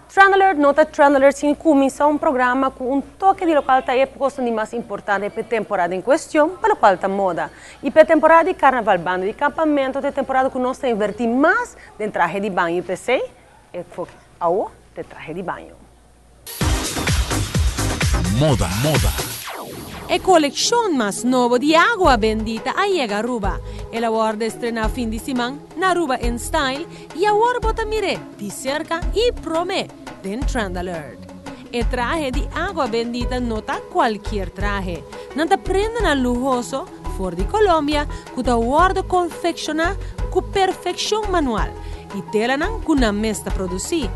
Trend Alert, nota Trend Alert sin comienza un programa con un toque di località epoca sono más importante per temporada in questione, per la qualità moda. E per temporada di carnaval, bando di campamento, è temporada che nostra invertir más del traje di bagno per sé e ahora del traje di bagno. Moda. E colección más nuevo de agua bendita a llega Aruba. El award estrena fin de semana na Aruba en Style y ahora bota mire de cerca y promete den Trend Alert. El traje de agua bendita no está cualquier traje. No te prendan al lujoso for de Colombia que te award confecciona con perfección manual y telanan con una mesta producir.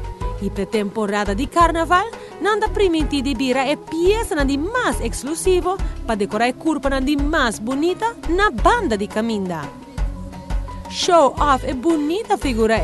E per temporada di carnaval, nanda primiti di bira e pieza di más exclusivo para decorar curpa di más bonita na banda di caminda. Show off e bonita figura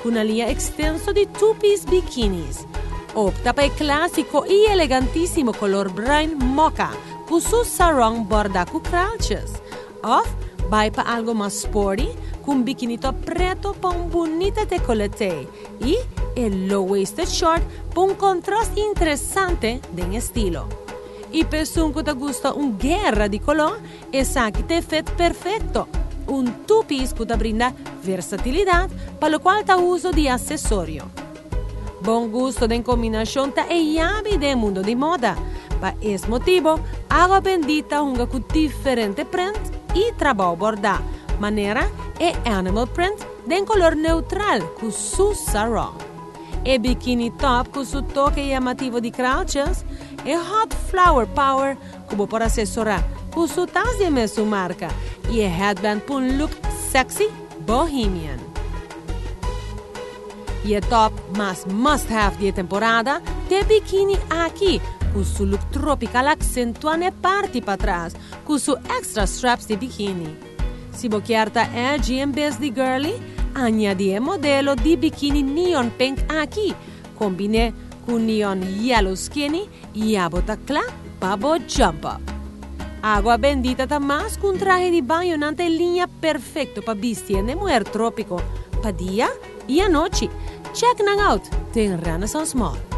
con una linea extenso di two-piece bikinis. Opta per il classico e elegantissimo color brown mocha con su sarong borda con cralches. Off, vai pa algo más sporty con bikini top preto pa un bonita decolleté y el low-waisted short pa un contraste interesante de estilo. Y per sunco te gusta un guerra di color, esa que te fit perfecto. Un two-piece que te brinda versatilidad, para lo cual te uso de accesorio. Buen gusto de combinación te llave del mundo de moda. Pa ese motivo, agua bendita unga con diferente print y trabajo borda, manera e animal print de color neutral con su sarong. E bikini top con su toque llamativo de crauches e hot flower power como para asesorar con su tasia de su marca y e headband con un look sexy bohemian. Y el top más must have de temporada de bikini aquí con su look tropical accentuando parte para atrás con su extra straps de bikini. Si boquierta edgy en vez de girly, añadí modelo de bikini neon pink aquí. Combiné con neon yellow skinny y abota clap babo jumper. Agua bendita tamás con traje de baño en línea perfecto para vestir de mujer trópico, para día y anoche. Check out, ten Renaissance Mall.